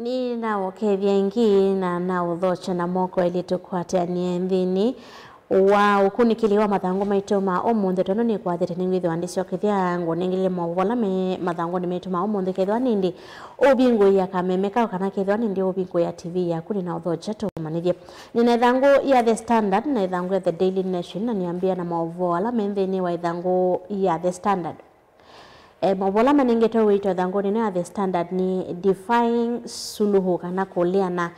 ni na wakevya ingi na udhocha na moko ili tukwate ni ndini wa ukunikiliwa mathango maitoma omunde tono ni kwathete ningwitho andisyo kithia ngo ningile mawala me mathango ni maitoma omunde kethwa nindi obingo ya kamemeka kana kethwa nindi obingo ya TV ya kuni na udhocha to manithie ni na thango ya The Standard na thango ya The Daily Nation na niambia na mawala mendeni wa thango ya The Standard. Mawala manengeto wito thango ni na The Standard ni defying Suluhu kana kuliana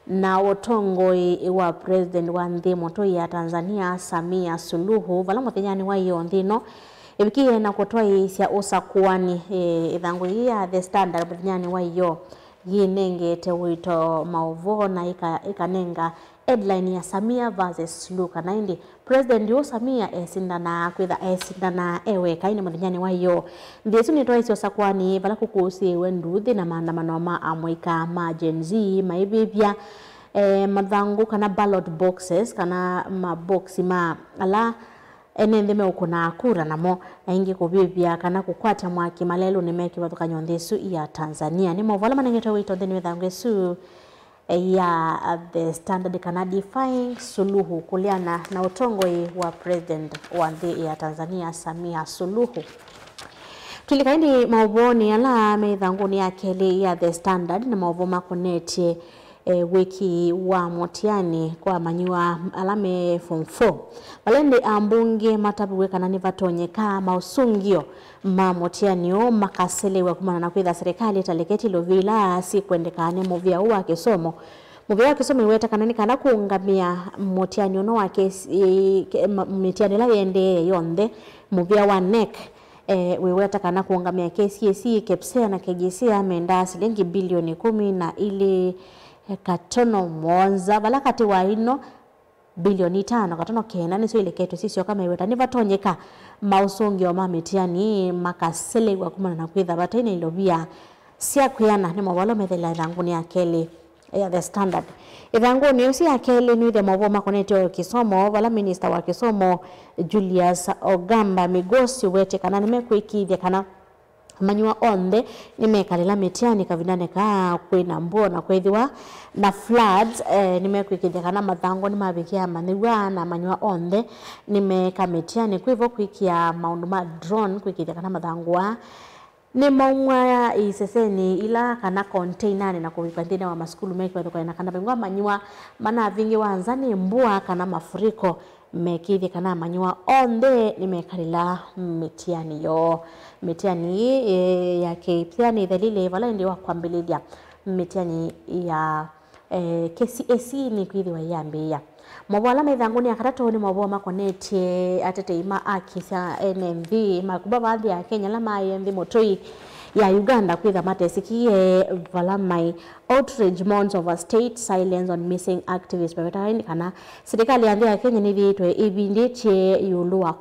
na otongoi wa president wa nthi moto ya Tanzania Samia Suluhu vala muthenyani wa iyo nthino ibikie na kutwai cia usakuani thango ya The Standard muthenyani wa iyo yinengete wito mauvo na ikanenga headline ya Samia versus Suluhu kana indi president yo Samia esindana kwitha esindana ewe kaini muthenyani wa iyo ndisu ni twai cia usakuani vala kukusi wenduthi na maandamano ma amwika ma Gen Z maibibia mathangu kana ballot boxes kana maboxi ma ala enende me ukuna kura namo na ingi kubibia kana kukwata mwaki malelo nimeki wathukanyo nthesu ya Tanzania ni movala manengeta wito theni thangu su ya The Standard kana defying Suluhu kuliana na utongoi wa president wa nthi ya Tanzania Samia Suluhu. Tulikaindi mauvoni ala meithanguni ya keli ya The Standard na mauvo makoneti wiki wa motiani kwa manyua alame form 4 balende ambunge matabuwe kana ni vatonyeka mausungio ma motiani o makaselewa kumana na kwitha serikali taleketi lovila si kuendekane muvia wa kisomo iweta kanani kana kuungamia motiani ono wake mitiani la yende yonde muvia wa NEC wiweta kana kuungamia KCSE KEPSEA na KGC amenda shilingi bilioni 10 na ili katono mwanza balakati wa ino bilioni 5 katono kena niso ile ketu sisi kama iweta ni vatonyeka mausongi wa mamitiani makaselewa kumana na kwitha bataina ilobia sia kuyana ni mawalo methela thanguni ya keli ya The Standard ithanguni usi ya keli ni the mawoma konete kisomo wala minister wa kisomo Julius Ogamba Migosi wete kana nimekuikithia kana manyua onde nimekalila metiani kavinane ka kwina mbuo na kwethiwa na floods nimekuikithia kana mathango ni mabikia maniwa na manyua onde nimeka metiani kwivo kuikia maundu ma drone kuikithia kana mathangwa ni maungwa iseseni ila kana container na kuipandina wa maskulu meki kwa kana bengwa manyua mana vingi wanzani mbua kana mafuriko mekithi kana manyua onde nimekalila metiani ya KPSEA dhalile vala ndi wa kwambilidia metiani ya KCSE ni kwithi wa yambia mawala methanguni ya karato ni mawala makonete atete ima akisa NMV makuba baadhi ya Kenya lama yendi motoi ya Uganda kwitha matesikie vala mai outrage months of a state silence on missing activists bavetaini kana serikali ya Kenya nithitwe ibindiche yulua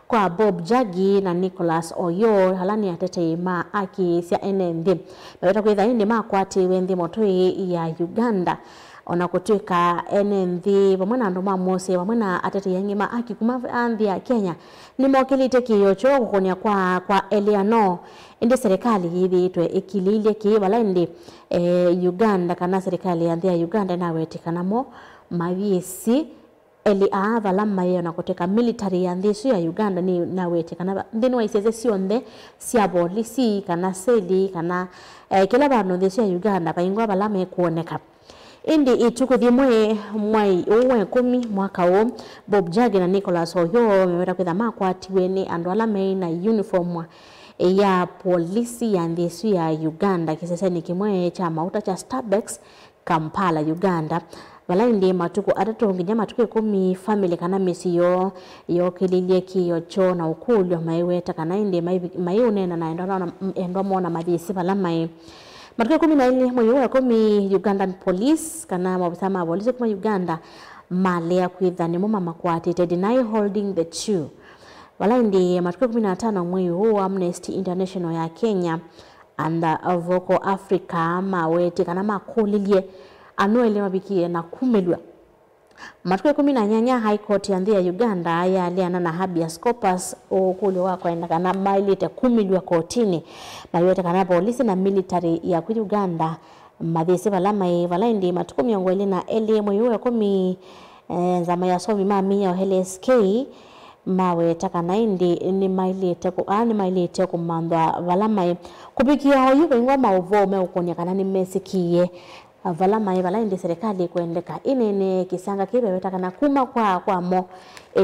kwa Bob Jagi na Nicholas Oyo halani atete ima akisa NMV baveta kwitha indi makwati wendi motoi ya Uganda ona kutuika NMV pamwe andu mamose pamwe na atete yangima akikuma anthi ya Kenya ni mokilite kiyocho kukonia kwa Eliano indi serikali hivi itwe ikilile kiwala indi Uganda kana serikali ya Uganda na wetikana mo maviesi vala mayo na kuteka military ya ndisu ya Uganda ni na wetikana ndini wa iseze sionde sia polisi kana seli kana kila bano ndisu ya Uganda paingwa vala kuoneka indi itukuthi mwai uwe 10 mwaka huu Bob Jagi na Nicholas Oyo meweta kwitha makwatiwe ni andu ala na uniform ya polisi ya ndisu ya Uganda kiseseni kimwe cha mauta cha Starbucks Kampala Uganda wala ndi matuku atatu nginya matuku 10 family kana misiyo yokililie kiyocho na ukulyo maiweta kana ndi maiunena na endo mona madisi wala matuku 12 mwe wa 10 Ugandan police kana mabusama polisi kuma Uganda malea kwitha ni mama makwati deny holding the chew wala ndi matuku 15 mwe huu Amnesty International ya Kenya and Vocal Africa maweti kana makulilie anuele mabikie na kumelwa matuku 18 High Court ya Uganda ya aliana na habeas corpus okuli wako enda kana mailite kumelwa kotini na yote kana polisi na military ya Uganda madhisi vala indi matuku miongo ili na eli mwiyuwe kumi nzama ya somi mami ya LSK mawe taka na indi ni mailete kumandwa vala kupikia hoyu ingwa mauvo meukonya kana ni mesikie vala indi serikali kuendeka inene kisanga kibe taka kuma kwa mo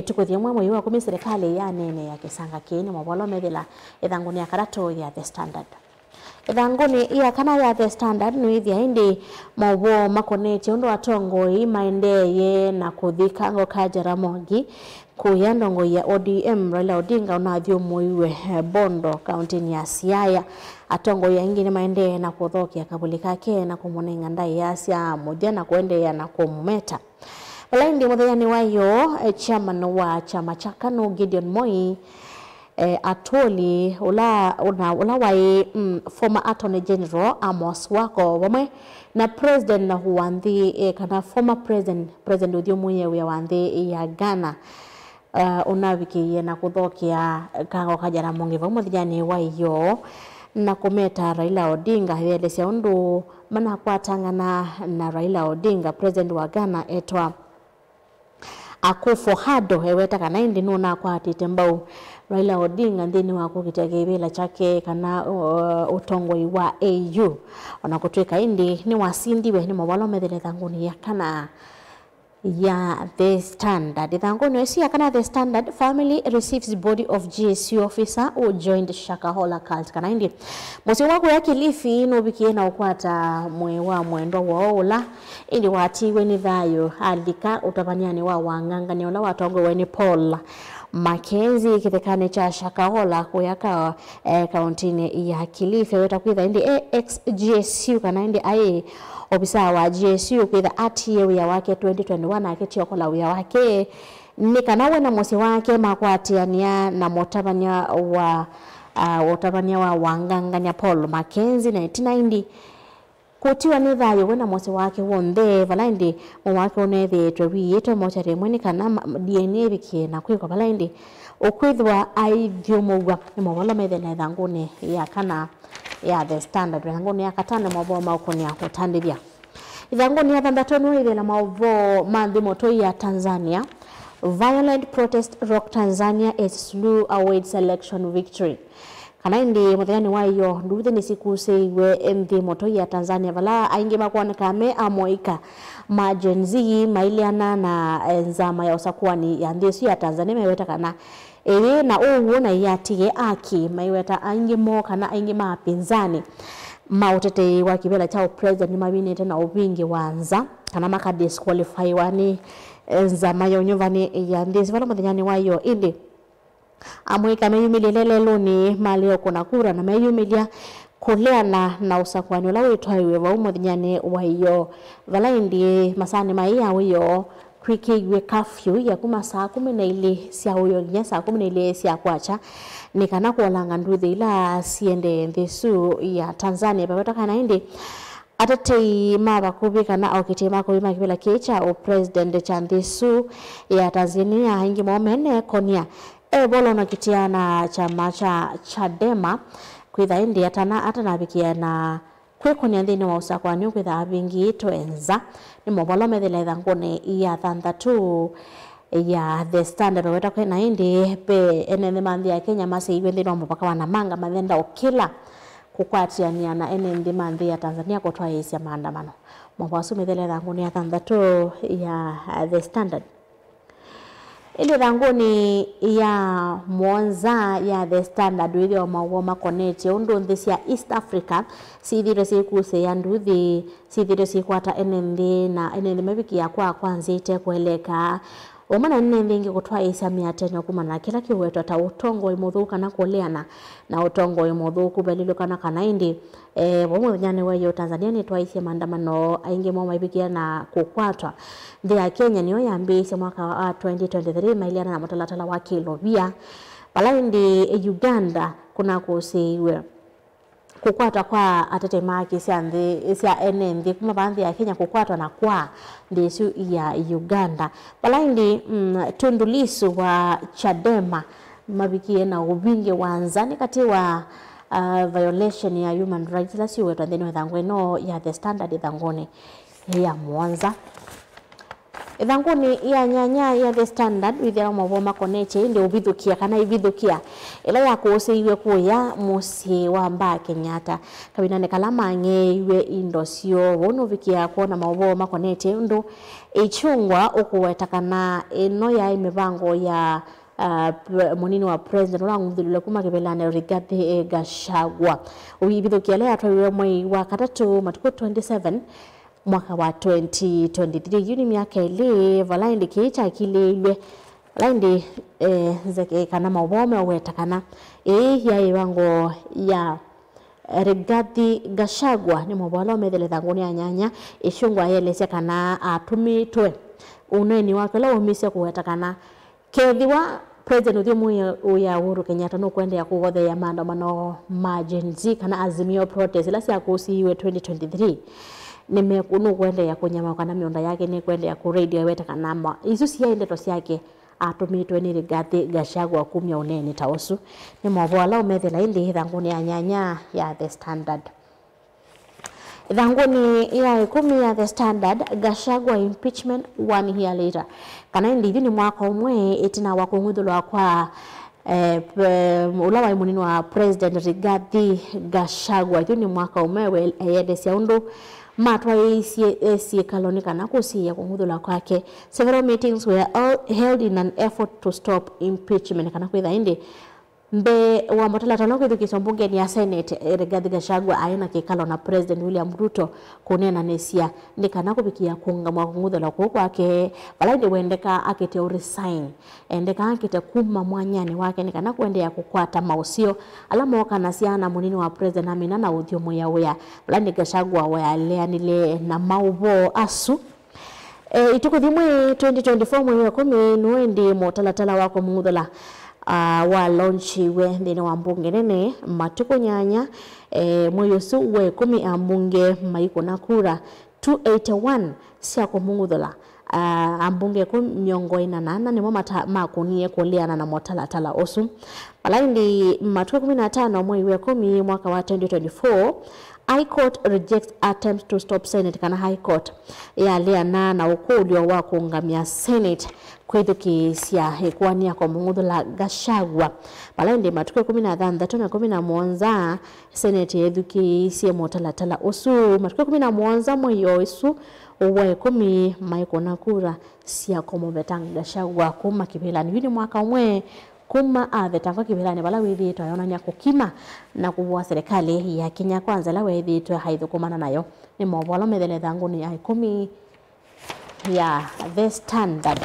tukuthie mwe mwiyuwe kumi serikali ya nene ya kisanga kini mwabolo medila idhanguni ya karato ya The Standard. Idhanguni ya kana ya The Standard nuithia indi mauvo makoneti undu watongoi maendeye na kuthika ngo Kajaramogi kuyandongo ya ODM Raila Odinga unathio muiwe Bondo kaunti ya Siaya atongo ya ingine maendeye na kuthokia kabuli kake na kumonenga ndai ya sia moja na kuendea na kumeta. Walaindi mutheyani wayo chairman wa chama cha KANU Gideon Moi atoli ula wai former attorney general Amos Wako wame na president na huandhi kana former president uthio mwenyewe wandhi ya Ghana unawiki na kuthokia kango Kajaramogi mutheyani wayo na kumeta Raila Odinga helesya undu mana kwatangana na Raila Odinga president wa Ghana etwa Akufo-Addo heweta kana indi nuna kwa atitembau Raila Odinga ndini wako kitegevela chake kana utongoi wa AU onakutwika indi ni wasindiwe ni mawalo medele thanguni ya kana ya The Standard. Thanguni wesi ya kana The Standard family receives body of GSU officer who joined Shakahola cult kana indi mwesi wako ya Kilifi nubikie na ukwata mwewa mwendo waola indi watiwe ni thayo alika utapanyani wa wangangani ola watongo weni Paul Mackenzie kithekane cha Shakahola kuyaka kauntini ya Kilifi weta kwitha indi ex-GSU kana indi aye ofisa wa GSU kwitha atiye wia wake 2021 akitio kola wia wake ni kanawe na mwesi wake makwatiania na motabanya wa wangangania Paul Mackenzie 1990 kutiwa ni thayo wena mwesi wake wonde valaindi mwake unethetwe wiyitwe mochari mweni kana DNA bikie na kwikwa valaindi ukwithwa aithiomuwa ni mwawala methene thanguni ya kana ya The Standard thanguni ya katane mwabo maukoni ya kutandithia thanguni ya thandatonu ithela mauvo manthi moto ya Tanzania violent protest rock Tanzania as slew awaits election victory kana indi mutheyani wayo nduthe ni sikuseiwe mthi moto ya Tanzania vala aingi makuoneka me amoika majenzi mailiana na nzama ya usakuani ya nthesu ya Tanzania meweta kana na uwu na yatige aki maiweta aingi mo kana aingi mapinzani mautete wa kibela cha president ni mabinete na ubingi wanza kana maka disqualify wani nzama ya unyovani ya nthesu vala mutheyani wayo indi amwika meyumilia lelo ni malio kuna kura na meyumilia kuleana na usakwani ula witwaiwe wa umuthnyani wayo valaindi masani maiya wiyo kwikiwe curfew ya kuma saa 12 sia huyo nginya saa 12 sia kwacha ni kana kuolanga nduthi ila siende nthesu ya Tanzania babata kana indi atatei maba kubika na okitema kubima kibela kecha o president cha nthesu ya Tanzania hingi momene konia bolo na kitiana chama cha Chadema kwitha indi atana bikia na kwikonia nthini wa usakwani kwitha abingi twenza ni mobolo methele thanguni ya thanthatu ya The Standard weta kwena indi pe enene manthi ya Kenya maseiwe nthini wa mupaka wa Namanga mathenda ukila kukwatiania na enene manthi ya Tanzania kutwa isia maandamano mwasu methele thanguni ya thanthatu ya The Standard. Ili thanguni ya Mwanza ya The Standard wili wa mawoma koneti undu nthisi ya East Africa sithire sikuse ya nduthi sithire sikwata enende na enende mebiki ya kwa kwanzite kueleka omana nende ngi kutwa isa miateno kumana kila kiwetu ata utongo imuthuka na kuleana na utongo imuthuku belilo kana indi nyane wayo Tanzania ni twaisia maandamano aingi mwa maibikia na kukwatwa nthi ya Kenya niyo yambise mwaka wa 2023 mailiana na matalatala wa Kilovia balaindi Uganda kuna kusiwe kukwatwa kwa atetemaki sia enende kuma bandhi ya Kenya kukwatwa na kwa ndesu ya Uganda balaindi Tundu Lissu wa Chadema mabikie na ubinge wanzani kati wa violation ya human rights la siwe twandeni wethangu ino ya The Standard ithanguni ya Mwanza. Ithanguni ya nyanya ya The Standard withira mavo makoneche ndi ubithukia kana ibithukia ila ya kuusiiwe kuya musi wa Mbaa Kenyatta kabinane kala mang'eiwe indo cio wono vikia kuona mavo makoneche ndo ichungwa ukuwetakana ino ya mibango ya munini wa president ula nguthulile kuma kibelane Rigathi Gachagua ubithukia ile atwaire mwei wa katatu matuko 27 mwaka wa 2023 yuni miaka ile valaindi kicha kililwe valaindi zeke kana mawome wetakana ya iwango ya Rigathi Gachagua ni mobolo medele thanguni ya nyanya ishungwa yelesya kana atumitwe uneni wake la umisia kuwetakana kethiwa president uthimu ya Uhuru Kenyatta no kwende ya kugothe ya maandamano majenzi kana Azimio protest ila cia kusiiwe 2023 nimekunu kwende ya kunyama kana mionda yake ni kwende ya kuredia weta kanama isu cia indeto ciake atumitwe ni Rigathi Gachagua kumya uneni tausu ni mavola umethela indi thanguni ya nyanya ya The Standard. Thanguni ya 10 ya The Standard, Gachagua impeachment 1 year later. Kana indi ni mwaka umwe itina wa kunguthulwa kwa ulawa munini wa president Rigathi Gachagua ni mwaka umwe yede cia undu matwa isi kaloni kana kusiya kunguthula kwake. Several meetings were all held in an effort to stop impeachment kana kwitha indi mbe wa motala tano kwithukiswa mbungeni ya Senate Rigathi Gachagua aina kikalo na President William Ruto kunena nesia ndikana kubikia kunga mwakunguthula kwake balainde wendeka akite resign endeka akite kuma mwanyani wake nikana kuendea kukwata mausio alamo kana siana munini wa president amina na uthio moya wea balainde Gachagua waleanile na maubo asu ituko thimwe 2024 mwezi wa 10 nuendi motalatala wako munguthula wa launchi we ndine wa mbunge nene matuko nyanya mweyosu we 10 ambunge maiko na kura 281 cia kumunguthola ambunge ku miongo ina nana nimo makunie kuliana na motalatala osu balaindi matuko 15 mwezi wa 10 mwaka wa 2024 High Court rejects attempts to stop Senate kana High Court ya liana na ukulio wa kuungamia Senate kwithukisia hekwania kwa munguthula Gachagua balainde matuko 16 na 17 Senate yethukisia motalatala usu matuko 17 mweyo isu uwe 10 maiko na kura cia komobetanga Gachagua kuma kibelani wini mwaka umwe kuma avetanga kibelani bala withitwa yonania kukima na kuwa serikali ya Kenya Kwanza la withitwa haithukumana nayo ni mobolo medele thanguni ya 10 ya The Standard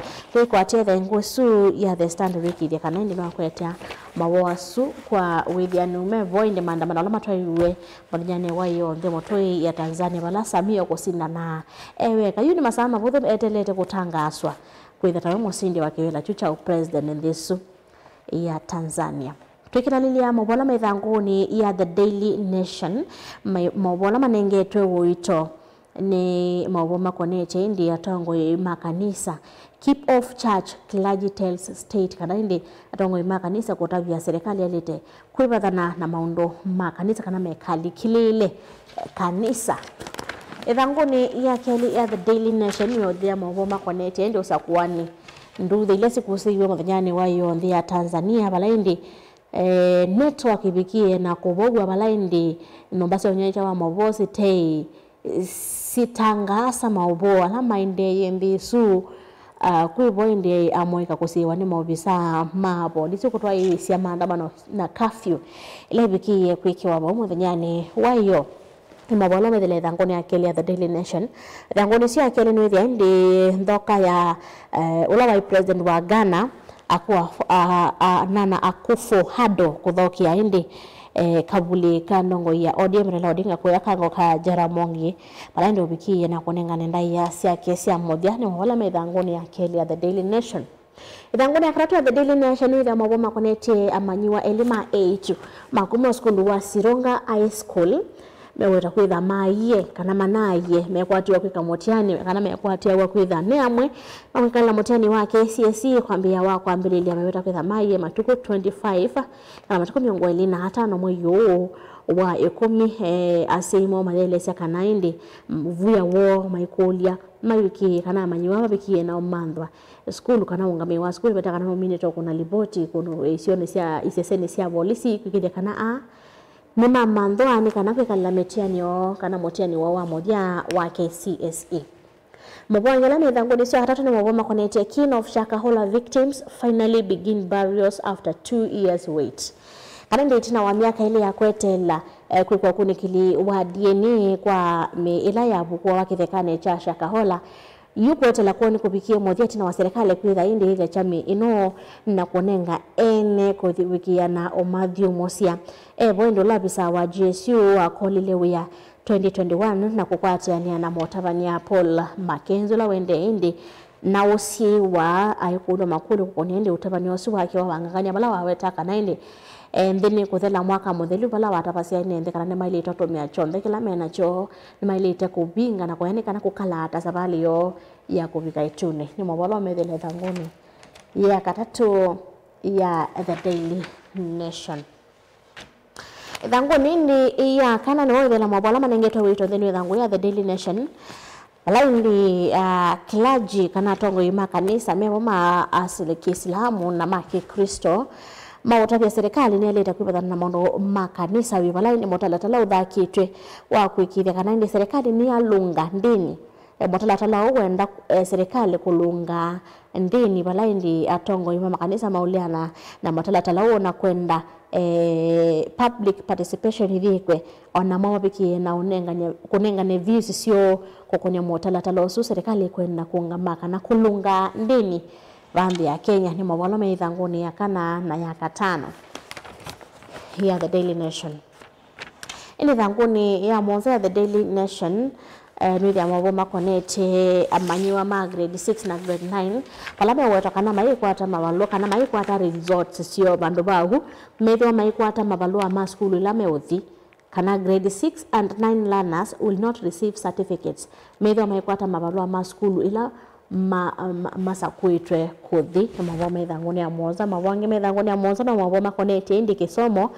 kwa tethe ngusu ya The Standard wiki ya kana ndi no kwetia mawasu kwa withianu mevo inde maandamano ala matwaiwe munyane wayo nde motoi ya Tanzania bala Samia kusinda na eweka yuni masama buthe etelete kutangaswa kwitha tawe musindi wa kiwela chucha president ndisu ya Tanzania. Tukiralilia mobola methanguni ya The Daily Nation mobola manengetwe wito ni mawoma koneche indi atongo makanisa keep off church clergy tells state kana indi atongo makanisa kutavya serikali alete kuibathana na maundo makanisa kana mekali kilile kanisa. Ithanguni ya keli ya The Daily Nation yothia mawoma koneche indi usakuani nduthi ile siku siwe muthanyani wayo nthi ya Tanzania balaindi network ibikie na kubogwa balaindi nombasa onyecha wa mavosi tei sitangasa maubo ala mainde yembisu kuibo inde amoika kusiwa ni maobisa mabo ndicho kutwa isia maandamano na curfew ile bikie kwikiwa muthanyani wayo mabolo medele thangoni akeli ya The Daily Nation thangoni cia akeli ni thia ndi ndoka ya ula wa president wa Ghana akua Nana Akufo-Addo kuthokia indi kabuli kanongo ya ODM na Odinga kwa kango ka Jaramogi balando bikie na kunengana ndai ya siake cia mothia ni wala methangoni akeli ya The Daily Nation. Ithangoni ya karatu ya The Daily Nation ida maboma konete amanyiwa elima 8 makumo skundu wa Sironga High School meweta kwitha maiye kana manaye mekwatiwa kwika motiani kana mekwatiwa kwitha neamwe mamwikala motiani wa KCSE kwambia wa kwambililia meweta kwitha maiye matuko 25 kana matuko 25 mweyo wa 10 asimo malelesya kana indi vuya wo maikolia mayuki kana manyiwa bikie na omandwa skulu kana ungame wa skulu beta kana nomine to kuna liboti kuno isione sia isesene sia polisi kikide kana mama mando ani kana kwikala metiani o kana motiani wa moja wa KCSE mabwangela medangoni sio hatatu ni maboma connect kin of Shakahola victims finally begin burials after 2 years wait kana ndio tina wa miaka ile ya kwetela kwa kunikili wa DNA kwa ila ya bukwa wakithekane cha Shakahola yuko tela kuoni kupikia moja tina wa serikali kwitha indi ile chami ino na kuonenga ene kuthiwikia na Omathio Mosia boendo labisa wa GSU akolile ya 2021 na kukwatiania na motavania Paul Makenzo la wende indi na usi wa ayikulo makulu kukonende utabani wasi wake wa wanganganya bala wawetaka na indi ndini kuthela mwaka muthelu bala watapasia nende kana maili itotomia chonde kila mena cho maili itekubinga na kuyanika na kukalata sabali yo ya kubika itune ni mabalo medele thangoni ya katatu ya The Daily Nation thangoni ni ya kana no thela mabalo manengeto wito theni thangoni ya The Daily Nation Alaini clergy kana tongo ima kanisa memo ma asili Kiislamu na maki Kristo mautapia serikali ni aleta kwibadana na mondo makanisa wibalaini motalatala uthakitwe wa kuikithia kana ndi serikali ni alunga ndini motalatala uwenda serikali kulunga ndini balaini atongo ima makanisa mauliana na motalatala uona kwenda public participation hivikwe ona mawabiki na kunengane views sio kokonya motalatala usu serikali kwenda kuungamaka na kulunga ndini Vambi ya Kenya ni mawalo meithanguni ya kana na ya katano. Here The Daily Nation. Ini thanguni ya monza ya The Daily Nation nwithi ya mawoma konete amanyiwa ma grade 6 na grade 9 palame weto kana maikwata mabalo kana maikwata results sio bandu bagu methi maikwata mabalo ma school ila meuthi kana grade 6 and 9 learners will not receive certificates methi maikwata mabalo ma school ila masakwitwe kuthi maboma ithanguni ya monza mabwange methanguni ya monza na maboma konete indi kisomo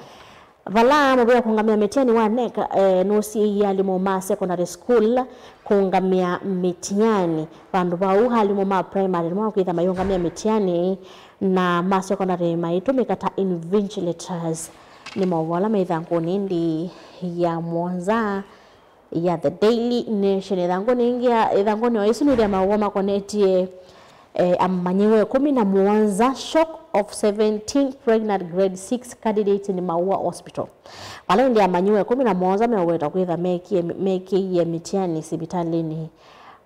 vala mabia kungamia metiani wa neka nosi ya limo ma secondary school kungamia metiani vandu bau halimo ma primary mo kwitha mayongamia metiani na ma secondary maitumika ta invigilators ni mawala methanguni ndi ya monza ya The Daily Nation ithangoni wa isu ni mawoma konetie amanyiwe 11 shock of 17 pregnant grade 6 candidates in Maua Hospital. Wale ndi amanyiwe 11 meweta kwitha meki ya mitiani sibitalini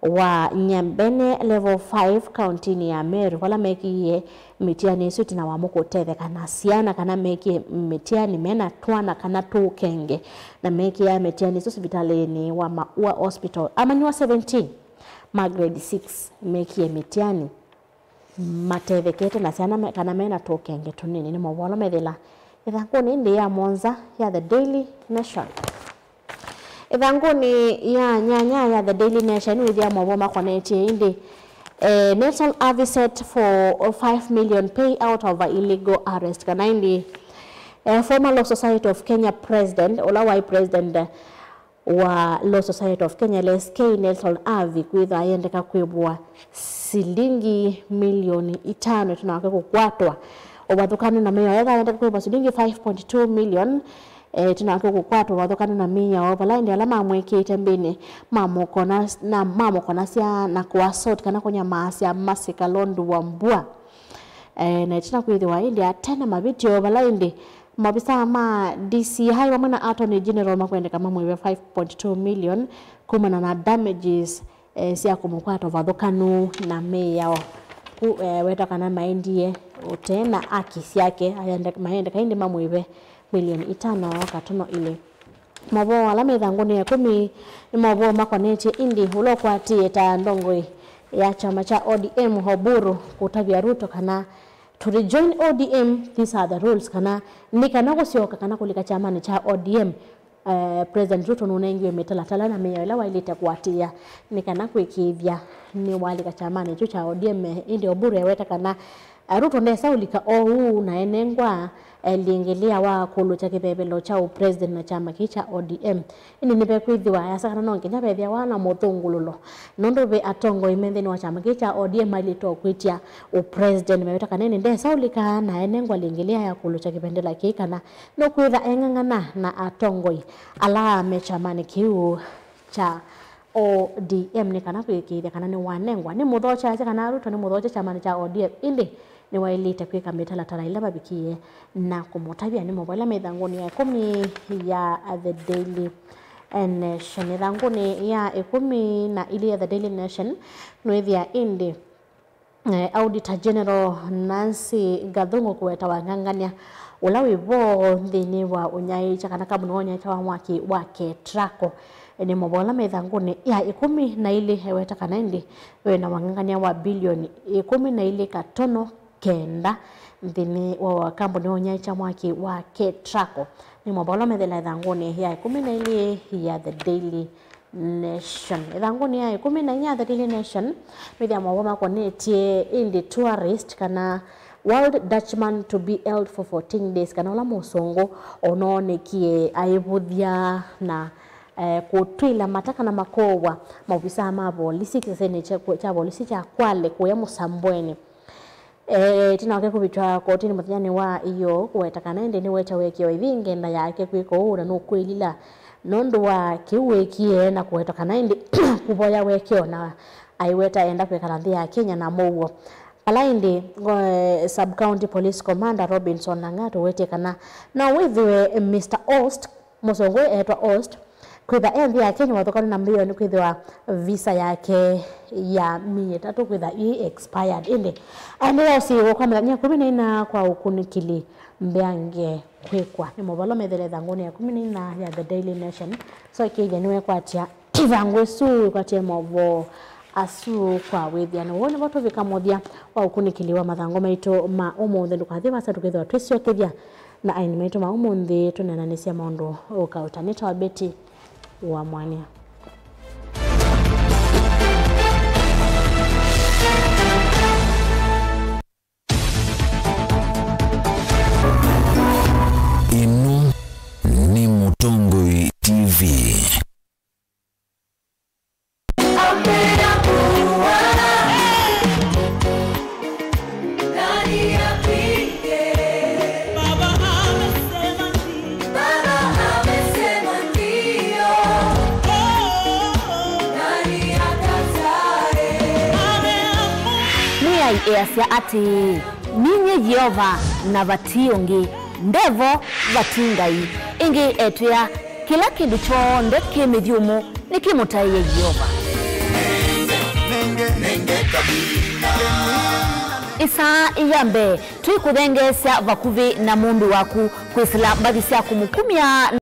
wa Nyambene level 5 county ni ya Meru wala meki ye mitiani suti na wamuko teve kana siana kana meki mitiani mena twana kana tu kenge na meki ya mitiani sibitalini wa Maua Hospital amanyiwa 17 ma grade 6 meki ya mitiani mateve kete na siana kana mena tu kenge tunini ni mawala medela ithanguni ndi ya monza ya The Daily Nation. Ithanguni ya nyanya ya The Daily Nation with ya mawoma konete indi Nelson Avi set for 5 million payout of illegal arrest kana indi former Law Society of Kenya president Olawai president wa Law Society of Kenya LSK Nelson Avi kwitha yendeka kwibwa silingi milioni 5 tunawake kukwatwa obathukana na meya yenda kwibwa silingi 5.2 million tunawake kukwatwa obathukana na meya obala ndi alama mwekete mbene mamokona sia na kuassault kana kunya masia masika londu wa mbua na tina kwithiwa indi atena mabitio obala ndi mabisa ma DC hai wa mwana Attorney General makwende kama mwewe 5.2 million kumana na damages sia kumukwata obathukanu na meya weta kana maendie utena akisi yake ayende maende kaindi mamwewe milioni 5 katono ile mabo wala methanguni ya 10 ni mabo makonete indi ulokwatie ta ndongwe ya chama cha ODM Hoburu kutabia Ruto kana to rejoin ODM these are the rules kana nikana kusioka kana kulika chama cha ODM President Ruto nunengiwe mitalatala na meyo ila wailite kuatia nikana kwikithia ni walika chamani cha ODM indi obure weta kana Ruto nesa ulika ohu na enengwa liingilia wa kulu cha kibebelo cha president na chama kicha ODM ini nipe kwithiwa yasa kana nonginya bethia wana muthungululo nondo be atongo imendeni wa chama kicha ODM alito kwitia president meweta kana ni ndesa ulika na enengwa liingilia ya kulu cha kibendela kikana no kwitha engangana na atongoi ala me chamani kiu cha ODM ni kana kwikithia kana ni wanengwa ni muthocha kana Ruto ni muthocha chamani cha ODM indi ni wailite kwika mitalatala ila babikie na kumutavia ni mobile methanguni ya 10 ya The Daily Nation methanguni ya 10 na ili ya The Daily Nation nwethia indi Auditor General Nancy Gathungu kuweta wangangania ula wivo thini wa unyai chakana kabuni wonya cha waki wake trako ni mobile methanguni ya 10 na ili heweta kana indi na wangangania wa bilioni 10 na ili katono kenda thini wa kampuni wonya cha mwaki wa Ketraco ni mobile methela thanguni ya 10 na ili ya The Daily Nation thanguni ya 10 na ya The Daily Nation media mawoma konetie indi tourist kana World Dutchman to be held for 14 days kana ula musongo ononekie aibuthia na kutwila mataka na makowa maofisa ma polisi kisene cha polisi cha Kwale kuya Musambweni tinawake kubitwa kotini muthanyani wa iyo kuwetakana ende ni wecha wekio ivinge na yake kwiko ura no kwilila nondo wa kiwekie na kuwetakana ende kuboya wekio na aiweta enda kwekana nthi ya Kenya na mowo alaindi sub county police commander Robinson Nangato wetekana na withiwe Mr. Ost musongo etwa Ost kwitha enthi ya Kenya wathokana na milioni kwithwa visa yake ya 3 kwitha expired indi andira si wokamela nya 14 kwa ukunikili mbeange kwekwa ni mobalo methele thanguni ya 14 ya The Daily Nation so ikija niwe kwatia ivangwe su kwatia movo asu kwa withia na wone watu vikamothia wa ukunikiliwa mathango maito ma umunthe ndukathi basa tukithwa twisio kithia na aini maito ma umunthe tunananisia maundu ukautanita wa beti wa mwania Inu ni Mutongoi TV. Easia ati ninye Jehova na vationgi ndevo vatingai ingi etya kila kindu chonde kimithumu nikimutaiye Jehova isa iyambe tuikuthengesia vakuvi na mundu waku kwisila mbathi cia kumukumia